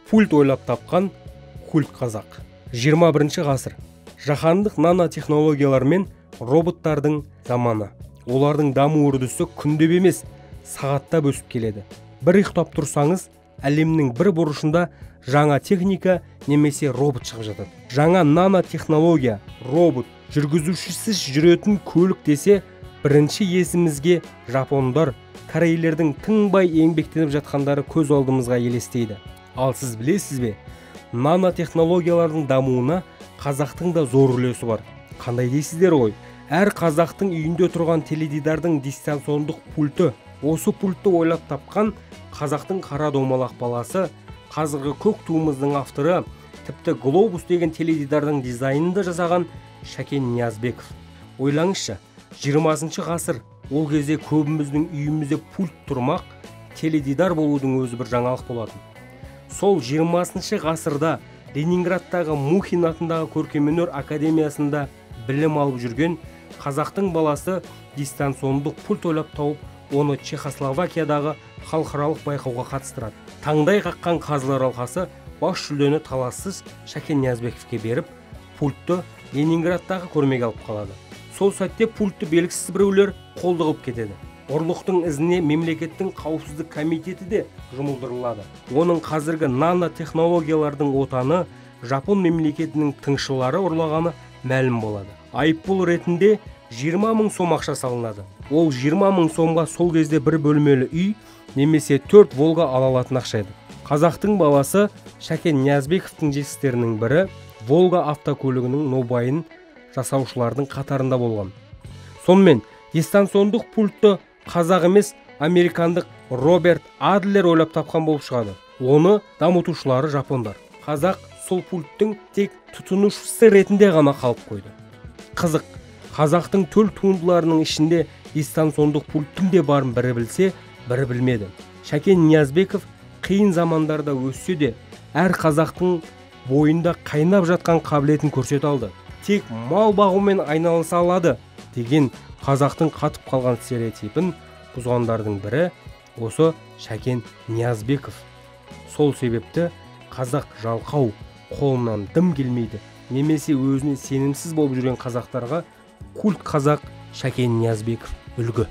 пульт ойлап тапқан культ қазақ. 21 ғасыр. Жаһандық нанотехнологиялар мен роботтардың заманы. Олардың даму үрдісі күндеп емес, сағаттап өсіп келеді. Бір ұйықтап тұрсаңыз, әлемнің бір бұрышында жаңа техника немесе робот шығып жатады. Жаңа нанотехнология, робот, жүргізушісіз жүретін көлік десе, бірінші есімізге жапондар, корейлердің тыңбай еңбектеніп жатқандары көз алдымызға елестейді. Ал сіз білесіз бе, нанотехнологиялардың дамуына қазақтың да зор үлесі бар. Қандай дейсіздер ғой? Әр қазақтың үйінде тұрған теледидардың дистанциондық пульті. Осы пультті ойлап тапқан қазақтың қара домалақ баласы, қазіргі көк туымыздың авторы, тіпті глобус деген теледидардың дизайнын да жасаған Шәкен Ниязбеков. Ойлаңызшы, 20 ғасыр, ол кезде көбіміздің үйімізде пульт тұрмақ, теледидар болудың өзі бір жаңалық болатын. Сол 20 ғасырда Ленинградтағы Мухин атындағы көркемөнер академиясында білім алып жүрген қазақтың баласы дистанциондық пульт ойлап тауып, оны Чехословакиядағы халықаралық байқауға қатыстырады. Таңдай қаққан қазылар алқасы бас жүлдені талассыз Шәкен Ниязбековке беріп, пультті Ленинградтағы көрмеге алып қалады. Сол сәтте пультті белгісіз біреулер қолдығып кетеді. Ұрлықтың ізіне мемлекеттің қауіпсіздік комитеті де жұмылдырылады. Оның қазіргі нанотехнологиялардың отаны Жапон мемлекетінің тыңшылары ұрлағаны мәлім болады. Айыппұл ретінде 20 000 сом ақша салынады. Ол 20 000 сомға сол кезде бір бөлмелі үй немесе 4 Волга ала алатын ақша еді. Қазақтың баласы Шәкен Ниязбековтың жетістіктерінің бірі Волга автокөлігінің нобайын жасаушылардың қатарында болған. Сонымен дистанциондық пультті қазақ емес, американдық Роберт Адлер ойлап тапқан болып шығады. Оны дамытушылары жапондар. Қазақ сол пульттің тек тұтынушысы ретінде ғана қалып қойды. Қызық, қазақтың төл туындыларының ішінде дистанциондық пульттің де барын бірі білсе, бірі білмеді. Шәкен Ниязбеков қиын замандарда өссе де, әр қазақтың бойында қайнап жатқан қабілетін көрсете алды. Тек мал бағумен айналыса алады деген қазақтың қатып қалған стереотипін бұзғандардың бірі осы Шәкен Ниязбеков. Сол себепті қазақ жалқау, қолынан дым келмейді, немесе өзіне сенімсіз болып жүрген қазақтарға культ қазақ Шәкен Ниязбеков үлгі.